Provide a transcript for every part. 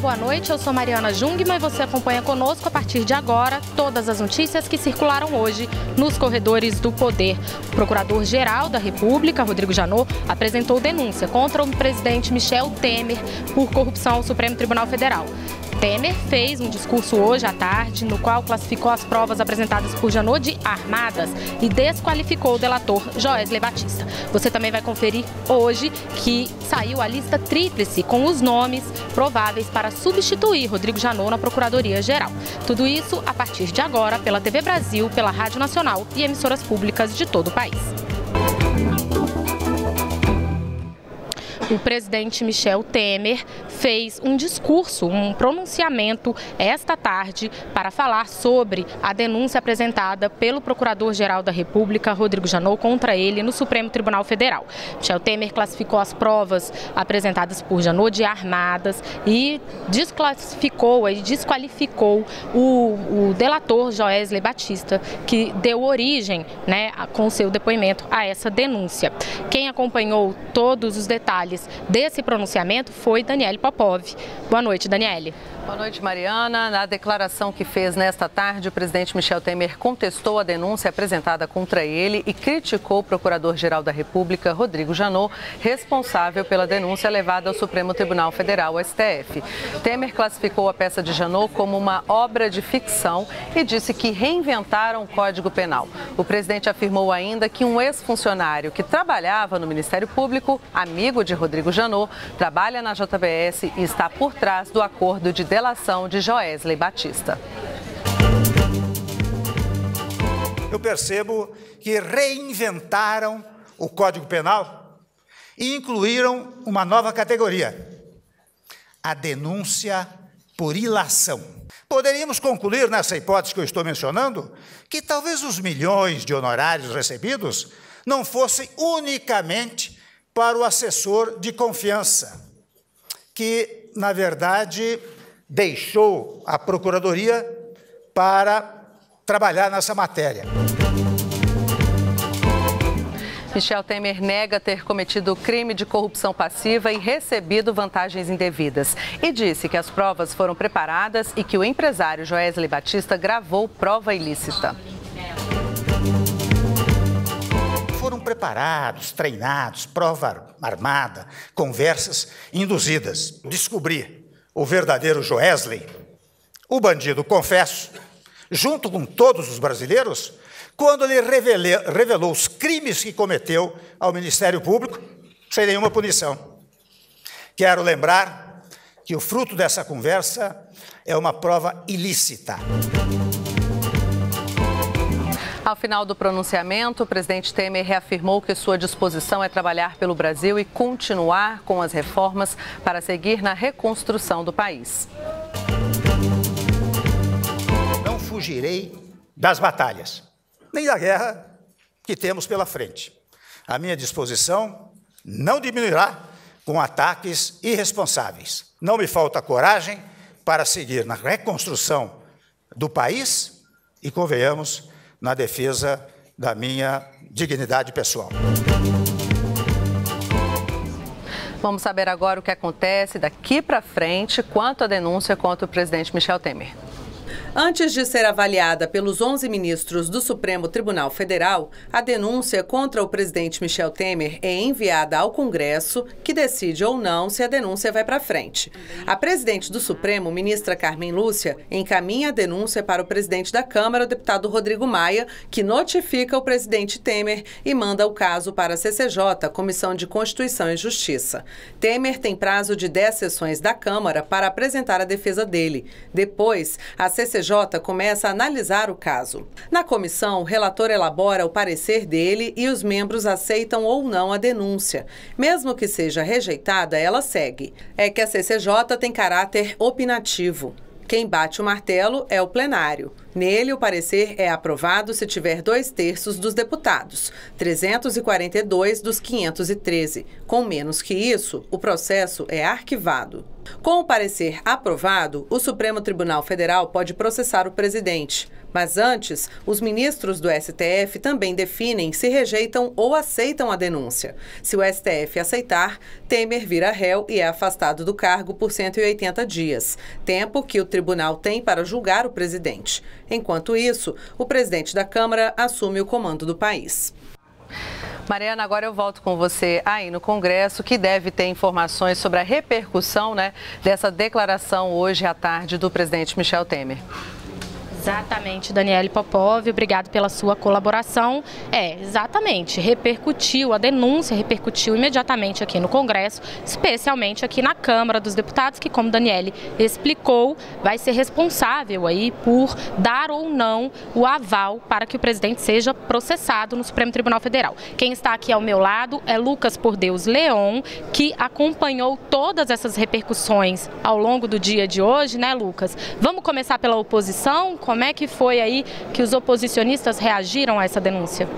boa noite. Eu sou Mariana Jungmann e você acompanha conosco a partir de agora todas as notícias que circularam hoje nos corredores do poder. O Procurador-Geral da República, Rodrigo Janot, apresentou denúncia contra o presidente Michel Temer por corrupção ao Supremo Tribunal Federal. Temer fez um discurso hoje à tarde, no qual classificou as provas apresentadas por Janot de armadas e desqualificou o delator Joesley Batista. Você também vai conferir hoje que saiu a lista tríplice com os nomes prováveis para substituir Rodrigo Janot na Procuradoria-Geral. Tudo isso a partir de agora pela TV Brasil, pela Rádio Nacional e emissoras públicas de todo o país. O presidente Michel Temer fez um discurso, um pronunciamento esta tarde para falar sobre a denúncia apresentada pelo Procurador-Geral da República, Rodrigo Janot, contra ele no Supremo Tribunal Federal. Michel Temer classificou as provas apresentadas por Janot de armadas e desqualificou o delator Joesley Batista, que deu origem, com seu depoimento a essa denúncia. Quem acompanhou todos os detalhes desse pronunciamento foi Daniele Popov. Boa noite, Daniele. Boa noite, Mariana. Na declaração que fez nesta tarde, o presidente Michel Temer contestou a denúncia apresentada contra ele e criticou o Procurador-Geral da República, Rodrigo Janot, responsável pela denúncia levada ao Supremo Tribunal Federal, STF. Temer classificou a peça de Janot como uma obra de ficção e disse que reinventaram o Código Penal. O presidente afirmou ainda que um ex-funcionário que trabalhava no Ministério Público, amigo de Rodrigo Janot, trabalha na JBS e está por trás do acordo de delação de Joesley Batista. Eu percebo que reinventaram o Código Penal e incluíram uma nova categoria, a denúncia por ilação. Poderíamos concluir, nessa hipótese que eu estou mencionando, que talvez os milhões de honorários recebidos não fossem unicamente para o assessor de confiança, que, na verdade, deixou a Procuradoria para trabalhar nessa matéria. Michel Temer nega ter cometido crime de corrupção passiva e recebido vantagens indevidas. E disse que as provas foram preparadas e que o empresário Joesley Batista gravou prova ilícita. Foram preparados, treinados, prova armada, conversas induzidas. Descobri o verdadeiro Joesley, o bandido, confesso, junto com todos os brasileiros, quando ele revelou os crimes que cometeu ao Ministério Público, sem nenhuma punição. Quero lembrar que o fruto dessa conversa é uma prova ilícita. Ao final do pronunciamento, o presidente Temer reafirmou que sua disposição é trabalhar pelo Brasil e continuar com as reformas para seguir na reconstrução do país. Não fugirei das batalhas, nem da guerra que temos pela frente. A minha disposição não diminuirá com ataques irresponsáveis. Não me falta coragem para seguir na reconstrução do país e, convenhamos, na defesa da minha dignidade pessoal. Vamos saber agora o que acontece daqui para frente quanto à denúncia contra o presidente Michel Temer. Antes de ser avaliada pelos 11 ministros do Supremo Tribunal Federal, a denúncia contra o presidente Michel Temer é enviada ao Congresso, que decide ou não se a denúncia vai para frente. A presidente do Supremo, ministra Carmen Lúcia, encaminha a denúncia para o presidente da Câmara, o deputado Rodrigo Maia, que notifica o presidente Temer e manda o caso para a CCJ, Comissão de Constituição e Justiça. Temer tem prazo de 10 sessões da Câmara para apresentar a defesa dele. Depois, a CCJ começa a analisar o caso. Na comissão, o relator elabora o parecer dele e os membros aceitam ou não a denúncia. Mesmo que seja rejeitada, ela segue. É que a CCJ tem caráter opinativo. Quem bate o martelo é o plenário. Nele, o parecer é aprovado se tiver 2/3 dos deputados, 342 dos 513. Com menos que isso, o processo é arquivado. Com o parecer aprovado, o Supremo Tribunal Federal pode processar o presidente. Mas antes, os ministros do STF também definem se rejeitam ou aceitam a denúncia. Se o STF aceitar, Temer vira réu e é afastado do cargo por 180 dias, tempo que o tribunal tem para julgar o presidente. Enquanto isso, o presidente da Câmara assume o comando do país. Mariana, agora eu volto com você aí no Congresso, que deve ter informações sobre a repercussão, dessa declaração hoje à tarde do presidente Michel Temer. Exatamente, Daniele Popov, obrigado pela sua colaboração. Exatamente, repercutiu, a denúncia repercutiu imediatamente aqui no Congresso, especialmente aqui na Câmara dos Deputados, que, como Daniele explicou, vai ser responsável aí por dar ou não o aval para que o presidente seja processado no Supremo Tribunal Federal. Quem está aqui ao meu lado é Lucas Por Deus Leon, que acompanhou todas essas repercussões ao longo do dia de hoje, né, Lucas? Vamos começar pela oposição? Como é que foi aí que os oposicionistas reagiram a essa denúncia?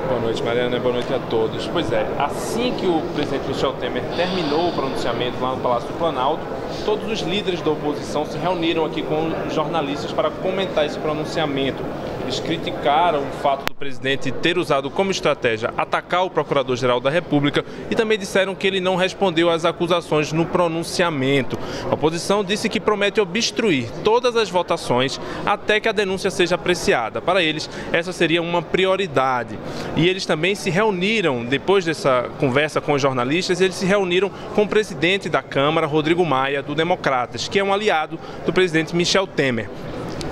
Boa noite, Mariana. Boa noite a todos. Pois é, assim que o presidente Michel Temer terminou o pronunciamento lá no Palácio do Planalto, todos os líderes da oposição se reuniram aqui com os jornalistas para comentar esse pronunciamento. Eles criticaram o fato do presidente ter usado como estratégia atacar o Procurador-Geral da República e também disseram que ele não respondeu às acusações no pronunciamento. A oposição disse que promete obstruir todas as votações até que a denúncia seja apreciada. Para eles, essa seria uma prioridade. E eles também se reuniram, depois dessa conversa com os jornalistas, eles se reuniram com o presidente da Câmara, Rodrigo Maia, do Democratas, que é um aliado do presidente Michel Temer.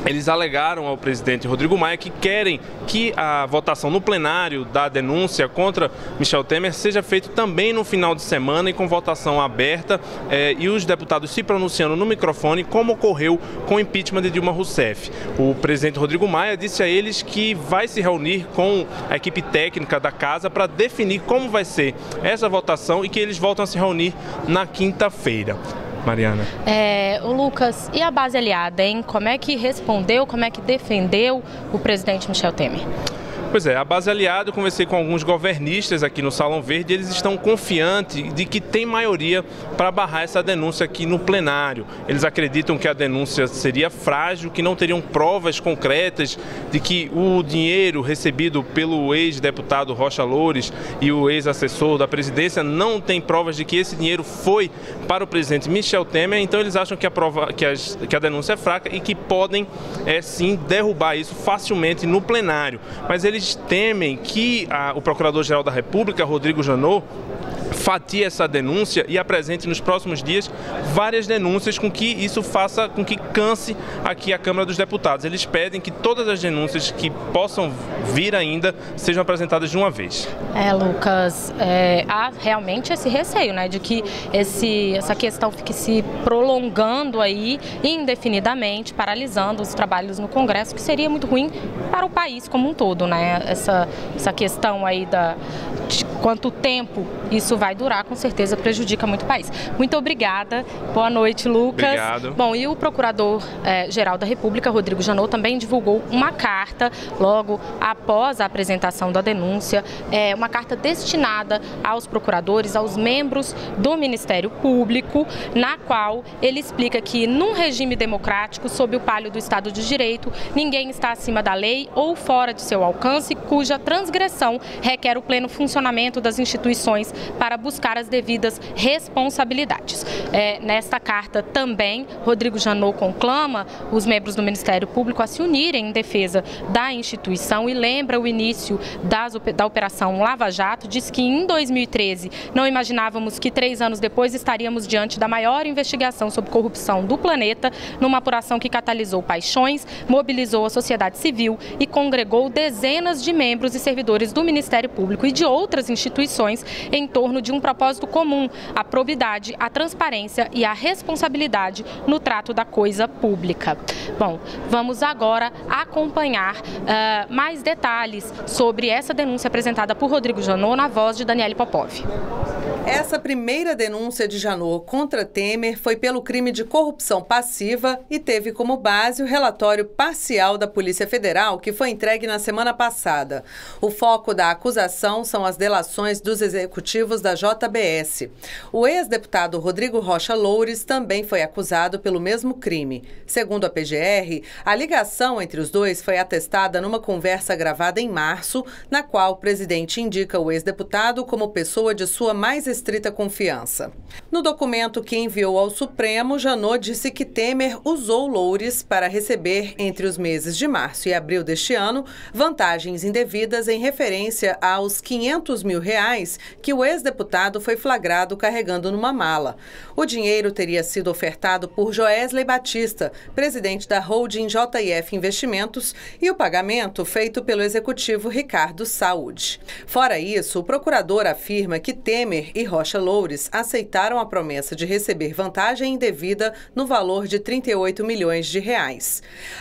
Eles alegaram ao presidente Rodrigo Maia que querem que a votação no plenário da denúncia contra Michel Temer seja feita também no final de semana e com votação aberta e os deputados se pronunciando no microfone, como ocorreu com o impeachment de Dilma Rousseff. O presidente Rodrigo Maia disse a eles que vai se reunir com a equipe técnica da casa para definir como vai ser essa votação e que eles voltam a se reunir na quinta-feira. Mariana. O Lucas, e a base aliada, hein? Como é que respondeu, como é que defendeu o presidente Michel Temer? Pois é, a base aliada, eu conversei com alguns governistas aqui no Salão Verde, eles estão confiantes de que tem maioria para barrar essa denúncia aqui no plenário. Eles acreditam que a denúncia seria frágil, que não teriam provas concretas de que o dinheiro recebido pelo ex-deputado Rocha Loures e o ex-assessor da presidência não tem provas de que esse dinheiro foi para o presidente Michel Temer, então eles acham que a denúncia é fraca e que podem, sim, derrubar isso facilmente no plenário. Mas eles temem que o Procurador-Geral da República, Rodrigo Janot, fatie essa denúncia e apresente nos próximos dias várias denúncias com que isso faça com que canse aqui a Câmara dos Deputados. Eles pedem que todas as denúncias que possam vir ainda sejam apresentadas de uma vez. Lucas, há realmente esse receio, de que essa questão fique se prolongando aí indefinidamente, paralisando os trabalhos no Congresso, que seria muito ruim para o país como um todo, Essa questão aí de quanto tempo isso vai durar, com certeza prejudica muito o país. Muito obrigada. Boa noite, Lucas. Obrigado. Bom, e o Procurador-Geral da República, Rodrigo Janot, também divulgou uma carta logo após a apresentação da denúncia, uma carta destinada aos procuradores, aos membros do Ministério Público, na qual ele explica que num regime democrático, sob o palio do Estado de Direito, ninguém está acima da lei ou fora de seu alcance, cuja transgressão requer o pleno funcionamento das instituições para buscar as devidas responsabilidades. Nesta carta também, Rodrigo Janot conclama os membros do Ministério Público a se unirem em defesa da instituição e lembra o início da Operação Lava Jato. Diz que em 2013 não imaginávamos que 3 anos depois estaríamos diante da maior investigação sobre corrupção do planeta, numa apuração que catalisou paixões, mobilizou a sociedade civil e congregou dezenas de membros e servidores do Ministério Público e de outras instituições em torno de um propósito comum: a probidade, a transparência e a responsabilidade no trato da coisa pública. Bom, vamos agora acompanhar mais detalhes sobre essa denúncia apresentada por Rodrigo Janot na voz de Daniele Popov. Essa primeira denúncia de Janot contra Temer foi pelo crime de corrupção passiva e teve como base o relatório parcial da Polícia Federal, que foi entregue na semana passada. O foco da acusação são as delações dos executivos da JBS. O ex-deputado Rodrigo Rocha Loures também foi acusado pelo mesmo crime. Segundo a PGR, a ligação entre os dois foi atestada numa conversa gravada em março, na qual o presidente indica o ex-deputado como pessoa de sua mais estrita confiança. No documento que enviou ao Supremo, Janot disse que Temer usou Loures para receber, entre os meses de março e abril deste ano, vantagens indevidas em referência aos R$500 mil que o ex-deputado foi flagrado carregando numa mala. O dinheiro teria sido ofertado por Joesley Batista, presidente da holding JF Investimentos, e o pagamento feito pelo executivo Ricardo Saúde. Fora isso, o procurador afirma que Temer e Rocha Loures aceitaram a promessa de receber vantagem indevida no valor de R$38 milhões.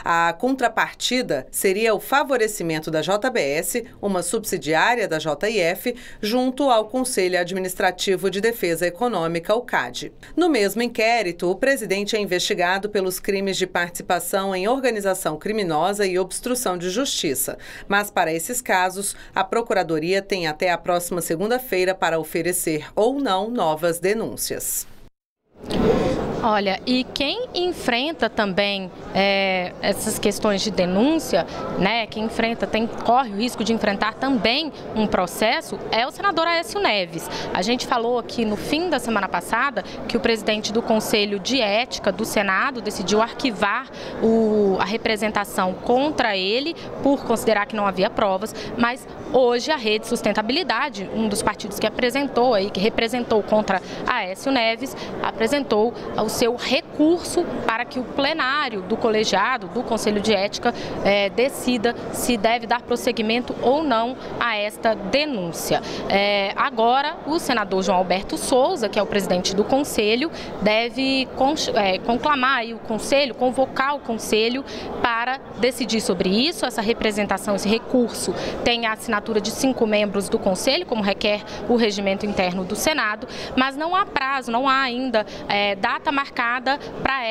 A contrapartida seria o favorecimento da JBS, uma subsidiária da JF, junto ao Conselho Administrativo de Defesa Econômica, o CAD. No mesmo inquérito, o presidente é investigado pelos crimes de participação em organização criminosa e obstrução de justiça. Mas, para esses casos, a Procuradoria tem até a próxima segunda-feira para oferecer ou não novas denúncias. Olha, e quem enfrenta também essas questões de denúncia, né, quem corre o risco de enfrentar também um processo, é o senador Aécio Neves. A gente falou aqui no fim da semana passada que o presidente do Conselho de Ética do Senado decidiu arquivar a representação contra ele por considerar que não havia provas, mas hoje a Rede Sustentabilidade, um dos partidos que representou contra Aécio Neves, apresentou o seu recurso para que o plenário do colegiado, do Conselho de Ética, decida se deve dar prosseguimento ou não a esta denúncia. Agora, o senador João Alberto Souza, que é o presidente do Conselho, deve conclamar aí o Conselho, convocar o Conselho para decidir sobre isso. Essa representação, esse recurso, tem a assinatura de 5 membros do Conselho, como requer o regimento interno do Senado, mas não há prazo, não há ainda data marcada para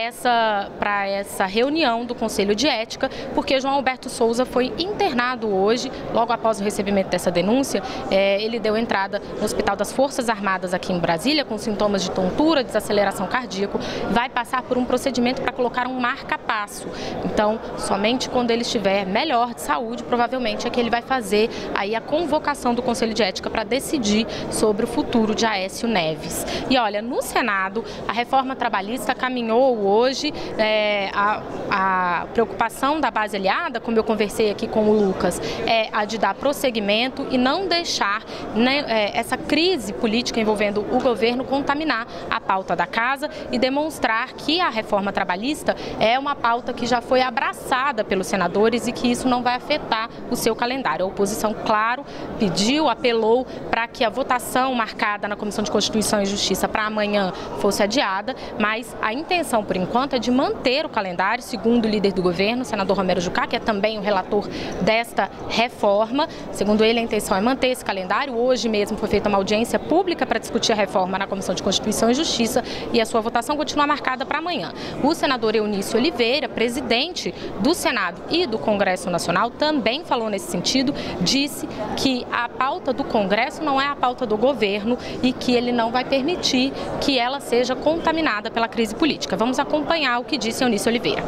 essa reunião do Conselho de Ética, porque João Alberto Souza foi internado hoje, logo após o recebimento dessa denúncia. Ele deu entrada no Hospital das Forças Armadas aqui em Brasília, com sintomas de tontura, desaceleração cardíaca, vai passar por um procedimento para colocar um marca-passo. Então, somente quando ele estiver melhor de saúde, provavelmente é que ele vai fazer aí a convocação do Conselho de Ética para decidir sobre o futuro de Aécio Neves. E olha, no Senado, a reforma trabalhista caminhou hoje. A preocupação da base aliada, como eu conversei aqui com o Lucas, é a de dar prosseguimento e não deixar essa crise política envolvendo o governo contaminar a pauta da casa e demonstrar que a reforma trabalhista é uma pauta que já foi abraçada pelos senadores e que isso não vai afetar o seu calendário. A oposição, claro, apelou para que a votação marcada na Comissão de Constituição e Justiça para amanhã fosse adiada, mas a intenção, por enquanto, é de manter o calendário, segundo o líder do governo, o senador Romero Jucá, que é também o relator desta reforma. Segundo ele, a intenção é manter esse calendário. Hoje mesmo foi feita uma audiência pública para discutir a reforma na Comissão de Constituição e Justiça e a sua votação continua marcada para amanhã. O senador Eunício Oliveira, presidente do Senado e do Congresso Nacional, também falou nesse sentido, disse que a pauta do Congresso não é a pauta do governo e que ele não vai permitir que ela seja contaminada pela crise política. Vamos acompanhar o que disse Eunício Oliveira.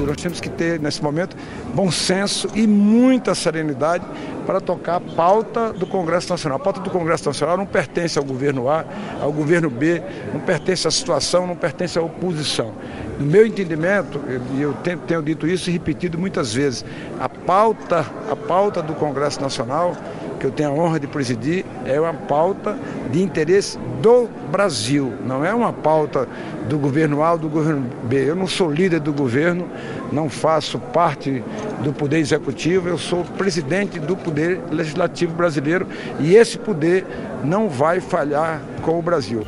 Nós temos que ter, nesse momento, bom senso e muita serenidade para tocar a pauta do Congresso Nacional. A pauta do Congresso Nacional não pertence ao governo A, ao governo B, não pertence à situação, não pertence à oposição. No meu entendimento, e eu tenho dito isso e repetido muitas vezes, a pauta do Congresso Nacional, que eu tenho a honra de presidir, é uma pauta de interesse do Brasil, não é uma pauta do governo A ou do governo B. Eu não sou líder do governo, não faço parte do Poder Executivo, eu sou presidente do Poder Legislativo brasileiro e esse poder não vai falhar com o Brasil.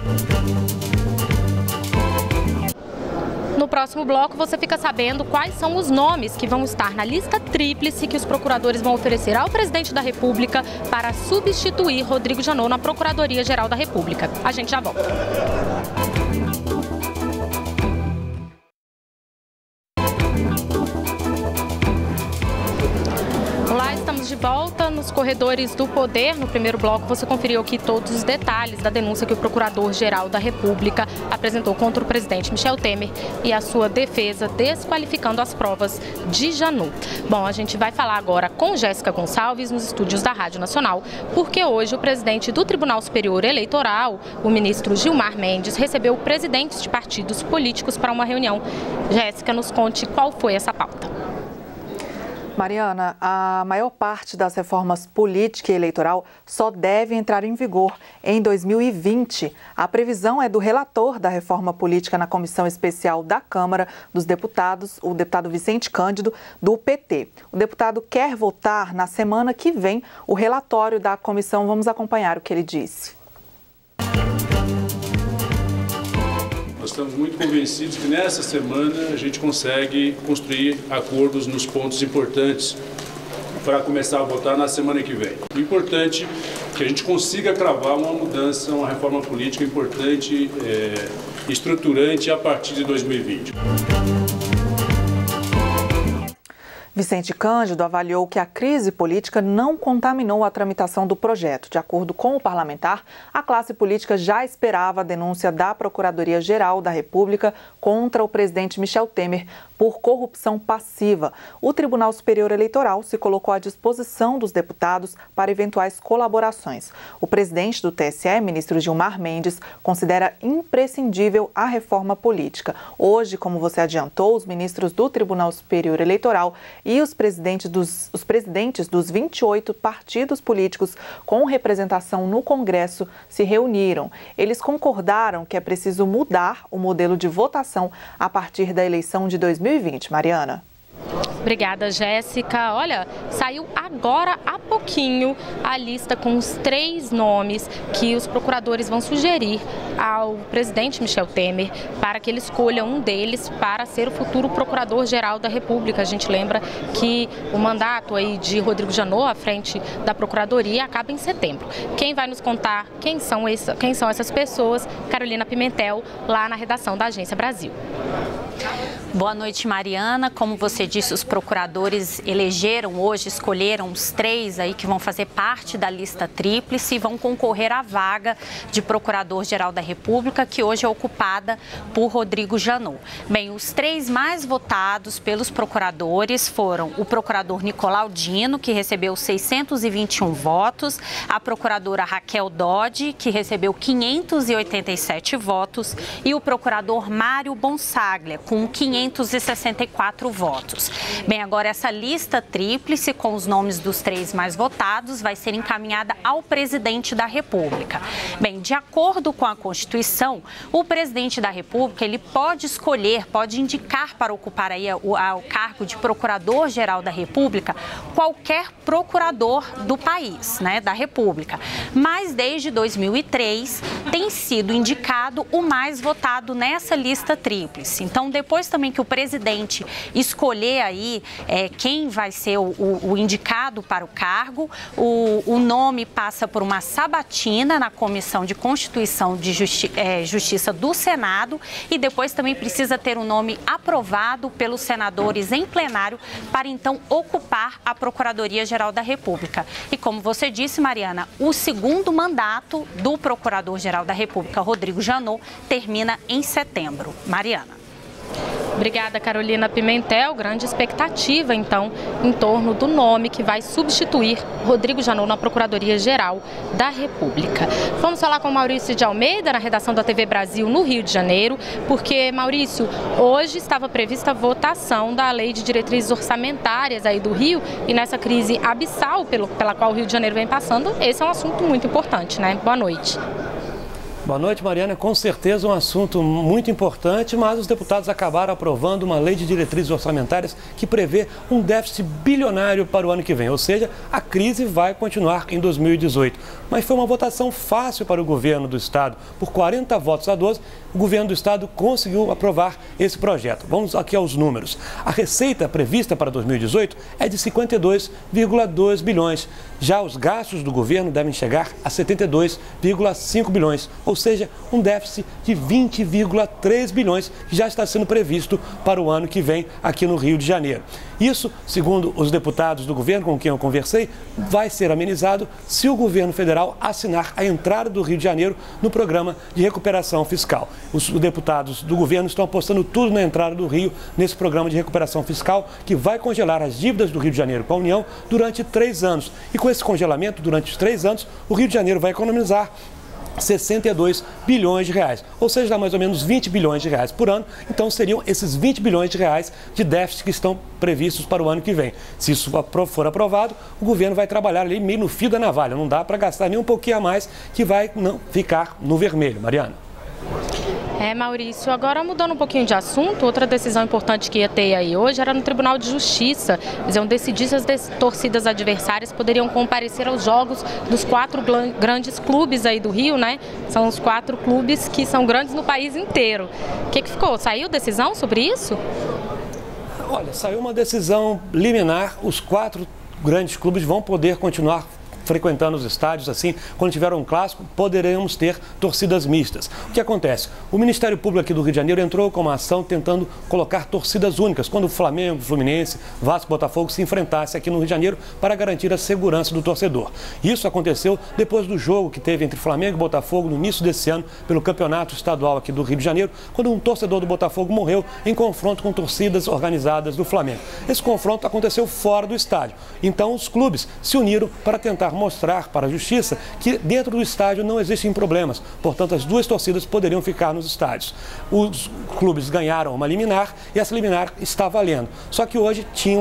No próximo bloco você fica sabendo quais são os nomes que vão estar na lista tríplice que os procuradores vão oferecer ao presidente da República para substituir Rodrigo Janot na Procuradoria-Geral da República. A gente já volta. Estamos de volta nos corredores do poder. No primeiro bloco você conferiu aqui todos os detalhes da denúncia que o Procurador-Geral da República apresentou contra o presidente Michel Temer e a sua defesa desqualificando as provas de Janot. Bom, a gente vai falar agora com Jéssica Gonçalves nos estúdios da Rádio Nacional, porque hoje o presidente do Tribunal Superior Eleitoral, o ministro Gilmar Mendes, recebeu presidentes de partidos políticos para uma reunião. Jéssica, nos conte qual foi essa pauta. Mariana, a maior parte das reformas política e eleitoral só deve entrar em vigor em 2020. A previsão é do relator da reforma política na Comissão Especial da Câmara dos Deputados, o deputado Vicente Cândido, do PT. O deputado quer votar na semana que vem o relatório da comissão. Vamos acompanhar o que ele disse. Nós estamos muito convencidos que nessa semana a gente consegue construir acordos nos pontos importantes para começar a votar na semana que vem. O importante é que a gente consiga cravar uma mudança, uma reforma política importante, estruturante a partir de 2020. Vicente Cândido avaliou que a crise política não contaminou a tramitação do projeto. De acordo com o parlamentar, a classe política já esperava a denúncia da Procuradoria-Geral da República contra o presidente Michel Temer por corrupção passiva. O Tribunal Superior Eleitoral se colocou à disposição dos deputados para eventuais colaborações. O presidente do TSE, ministro Gilmar Mendes, considera imprescindível a reforma política. Hoje, como você adiantou, os ministros do Tribunal Superior Eleitoral e os presidentes dos 28 partidos políticos com representação no Congresso se reuniram. Eles concordaram que é preciso mudar o modelo de votação a partir da eleição de 2020. Mariana. Obrigada, Jéssica. Olha, saiu agora há pouquinho a lista com os 3 nomes que os procuradores vão sugerir ao presidente Michel Temer para que ele escolha um deles para ser o futuro Procurador-Geral da República. A gente lembra que o mandato aí de Rodrigo Janot à frente da Procuradoria acaba em setembro. Quem vai nos contar quem são essas pessoas? Carolina Pimentel, lá na redação da Agência Brasil. Boa noite, Mariana. Como você disse, os procuradores escolheram os 3 aí que vão fazer parte da lista tríplice e vão concorrer à vaga de Procurador-Geral da República, que hoje é ocupada por Rodrigo Janot. Bem, os 3 mais votados pelos procuradores foram o procurador Nicolau Dino, que recebeu 621 votos, a procuradora Raquel Dodge, que recebeu 587 votos, e o procurador Mário Bonsaglia, com 564 votos. Bem, agora essa lista tríplice com os nomes dos 3 mais votados vai ser encaminhada ao presidente da República. Bem, de acordo com a Constituição, o presidente da República ele pode indicar para ocupar aí o cargo de Procurador-Geral da República qualquer procurador do país, né, da República. Mas desde 2003 tem sido indicado o mais votado nessa lista tríplice. Então, depois também que o presidente escolher aí quem vai ser o indicado para o cargo, o nome passa por uma sabatina na Comissão de Constituição e Justiça do Senado e depois também precisa ter um nome aprovado pelos senadores em plenário para então ocupar a Procuradoria-Geral da República. E como você disse, Mariana, o segundo mandato do Procurador-Geral da República, Rodrigo Janot, termina em setembro. Mariana. Obrigada, Carolina Pimentel. Grande expectativa, então, em torno do nome que vai substituir Rodrigo Janot na Procuradoria-Geral da República. Vamos falar com Maurício de Almeida, na redação da TV Brasil, no Rio de Janeiro, porque, Maurício, hoje estava prevista a votação da Lei de Diretrizes Orçamentárias aí do Rio e nessa crise abissal pela qual o Rio de Janeiro vem passando, esse é um assunto muito importante, né? Boa noite. Boa noite, Mariana. Com certeza um assunto muito importante, mas os deputados acabaram aprovando uma lei de diretrizes orçamentárias que prevê um déficit bilionário para o ano que vem, ou seja, a crise vai continuar em 2018. Mas foi uma votação fácil para o governo do estado. Por 40 votos a 12, o governo do estado conseguiu aprovar esse projeto. Vamos aqui aos números. A receita prevista para 2018 é de 52,2 bilhões. Já os gastos do governo devem chegar a 72,5 bilhões, ou seja, um déficit de 20,3 bilhões que já está sendo previsto para o ano que vem aqui no Rio de Janeiro. Isso, segundo os deputados do governo com quem eu conversei, vai ser amenizado se o governo federal assinar a entrada do Rio de Janeiro no programa de recuperação fiscal. Os deputados do governo estão apostando tudo na entrada do Rio nesse programa de recuperação fiscal que vai congelar as dívidas do Rio de Janeiro com a União durante 3 anos. E com esse congelamento, durante os 3 anos, o Rio de Janeiro vai economizar 62 bilhões de reais, ou seja, dá mais ou menos 20 bilhões de reais por ano. Então seriam esses 20 bilhões de reais de déficit que estão previstos para o ano que vem. Se isso for aprovado, o governo vai trabalhar ali meio no fio da navalha, não dá para gastar nem um pouquinho a mais que vai não ficar no vermelho. Mariana. Maurício, agora mudando um pouquinho de assunto, outra decisão importante que ia ter aí hoje era no Tribunal de Justiça. Eles iam decidir se as torcidas adversárias poderiam comparecer aos jogos dos 4 grandes clubes aí do Rio, né? São os 4 clubes que são grandes no país inteiro. O que ficou? Saiu decisão sobre isso? Olha, saiu uma decisão liminar. Os 4 grandes clubes vão poder continuar frequentando os estádios, assim, quando tiver um clássico, poderemos ter torcidas mistas. O que acontece? O Ministério Público aqui do Rio de Janeiro entrou com uma ação tentando colocar torcidas únicas, quando o Flamengo, Fluminense, Vasco e Botafogo se enfrentassem aqui no Rio de Janeiro para garantir a segurança do torcedor. Isso aconteceu depois do jogo que teve entre Flamengo e Botafogo no início desse ano, pelo campeonato estadual aqui do Rio de Janeiro, quando um torcedor do Botafogo morreu em confronto com torcidas organizadas do Flamengo. Esse confronto aconteceu fora do estádio. Então os clubes se uniram para tentar mostrar para a Justiça que dentro do estádio não existem problemas, portanto as 2 torcidas poderiam ficar nos estádios. Os clubes ganharam uma liminar e essa liminar está valendo. Só que hoje tinha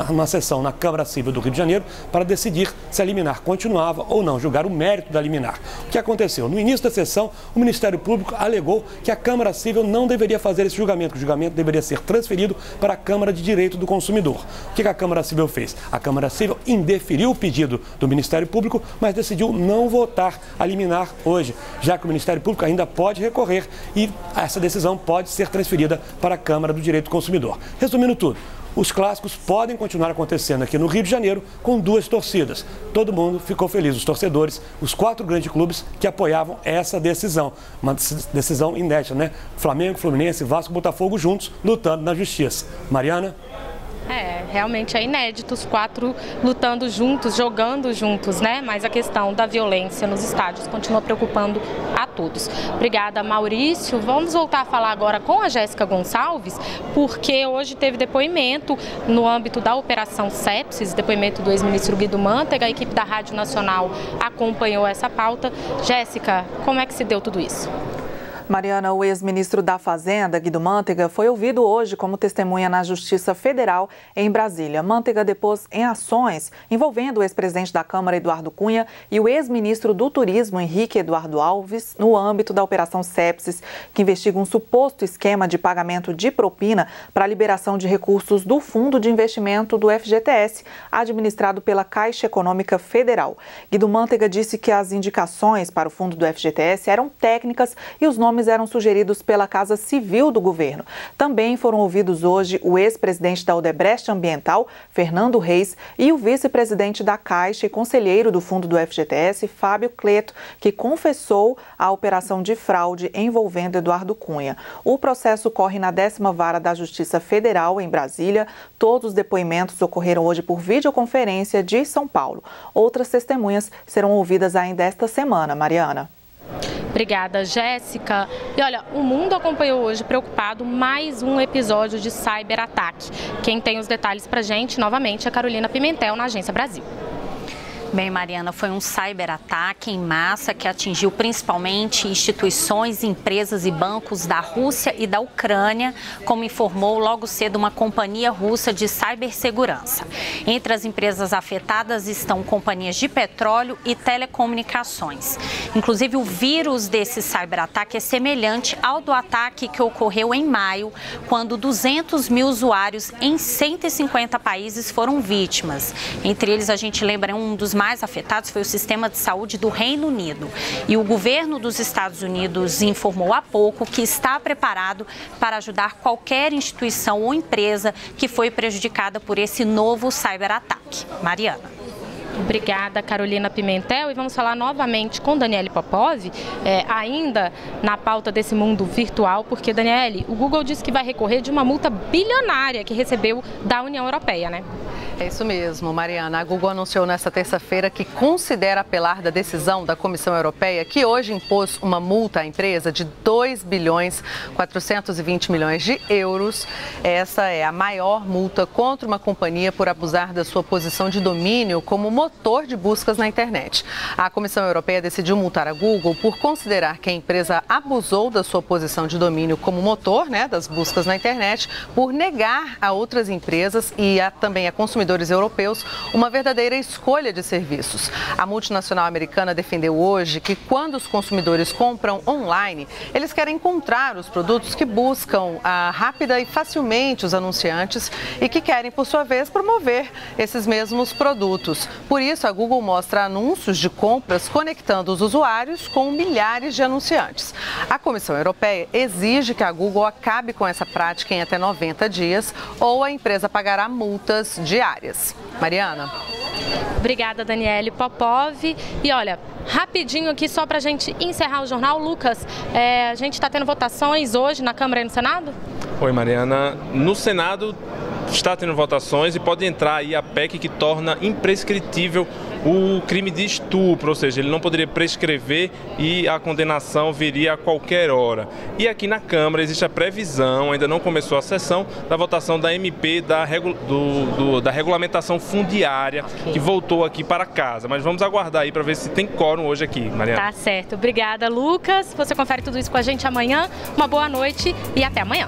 uma sessão na Câmara Civil do Rio de Janeiro para decidir se a liminar continuava ou não, julgar o mérito da liminar. O que aconteceu? No início da sessão, o Ministério Público alegou que a Câmara Civil não deveria fazer esse julgamento, que o julgamento deveria ser transferido para a Câmara de Direito do Consumidor. O que a Câmara Civil fez? A Câmara Civil indeferiu o pedido do Ministério Público, mas decidiu não votar a liminar hoje, já que o Ministério Público ainda pode recorrer e essa decisão pode ser transferida para a Câmara do Direito do Consumidor. Resumindo tudo, os clássicos podem continuar acontecendo aqui no Rio de Janeiro com 2 torcidas. Todo mundo ficou feliz, os torcedores, os 4 grandes clubes que apoiavam essa decisão. Uma decisão inédita, né? Flamengo, Fluminense, Vasco e Botafogo juntos lutando na Justiça. Mariana? Realmente é inédito, os 4 lutando juntos, jogando juntos, né? Mas a questão da violência nos estádios continua preocupando a todos. Obrigada, Maurício. Vamos voltar a falar agora com a Jéssica Gonçalves, porque hoje teve depoimento no âmbito da Operação Sepsis, depoimento do ex-ministro Guido Mantega. A equipe da Rádio Nacional acompanhou essa pauta. Jéssica, como é que se deu tudo isso? Mariana, o ex-ministro da Fazenda, Guido Mantega, foi ouvido hoje como testemunha na Justiça Federal em Brasília. Mantega depôs em ações envolvendo o ex-presidente da Câmara, Eduardo Cunha, e o ex-ministro do Turismo, Henrique Eduardo Alves, no âmbito da Operação Sepsis, que investiga um suposto esquema de pagamento de propina para a liberação de recursos do Fundo de Investimento do FGTS, administrado pela Caixa Econômica Federal. Guido Mantega disse que as indicações para o fundo do FGTS eram técnicas e os nomes eram sugeridos pela Casa Civil do governo. Também foram ouvidos hoje o ex-presidente da Odebrecht Ambiental, Fernando Reis, e o vice-presidente da Caixa e conselheiro do fundo do FGTS, Fábio Cleto, que confessou a operação de fraude envolvendo Eduardo Cunha. O processo corre na 10ª Vara da Justiça Federal, em Brasília. Todos os depoimentos ocorreram hoje por videoconferência de São Paulo. Outras testemunhas serão ouvidas ainda esta semana. Mariana. Obrigada, Jéssica. E olha, o mundo acompanhou hoje preocupado mais um episódio de cyberataque. Quem tem os detalhes pra gente, novamente, é a Carolina Pimentel, na Agência Brasil. Bem, Mariana, foi um cyberataque em massa que atingiu principalmente instituições, empresas e bancos da Rússia e da Ucrânia, como informou logo cedo uma companhia russa de cibersegurança. Entre as empresas afetadas estão companhias de petróleo e telecomunicações. Inclusive, o vírus desse cyberataque é semelhante ao do ataque que ocorreu em maio, quando 200 mil usuários em 150 países foram vítimas. Entre eles, a gente lembra, um dos mais afetados foi o sistema de saúde do Reino Unido. E o governo dos Estados Unidos informou há pouco que está preparado para ajudar qualquer instituição ou empresa que foi prejudicada por esse novo cyberataque. Mariana. Obrigada, Carolina Pimentel. E vamos falar novamente com Daniele Popov, ainda na pauta desse mundo virtual, porque, Daniele, o Google disse que vai recorrer de uma multa bilionária que recebeu da União Europeia, né? É isso mesmo, Mariana. A Google anunciou nesta terça-feira que considera apelar da decisão da Comissão Europeia, que hoje impôs uma multa à empresa de 2 bilhões 420 milhões de euros. Essa é a maior multa contra uma companhia por abusar da sua posição de domínio como motor de buscas na internet. A Comissão Europeia decidiu multar a Google por considerar que a empresa abusou da sua posição de domínio como motor, das buscas na internet, por negar a outras empresas e também a consumidores europeus uma verdadeira escolha de serviços. A multinacional americana defendeu hoje que quando os consumidores compram online, eles querem encontrar os produtos que buscam rápida e facilmente os anunciantes e que querem, por sua vez, promover esses mesmos produtos. Por isso, a Google mostra anúncios de compras conectando os usuários com milhares de anunciantes. A Comissão Europeia exige que a Google acabe com essa prática em até 90 dias ou a empresa pagará multas diárias. Mariana. Obrigada, Daniele Popov. E olha, rapidinho aqui só para a gente encerrar o jornal. Lucas, a gente está tendo votações hoje na Câmara e no Senado? Oi, Mariana. No Senado está tendo votações e pode entrar aí a PEC que torna imprescritível o crime de estupro, ou seja, ele não poderia prescrever e a condenação viria a qualquer hora. E aqui na Câmara existe a previsão, ainda não começou a sessão, da votação da MP da regulamentação fundiária, que voltou aqui para casa. Mas vamos aguardar aí para ver se tem quórum hoje aqui, Mariana. Tá certo. Obrigada, Lucas. Você confere tudo isso com a gente amanhã. Uma boa noite e até amanhã.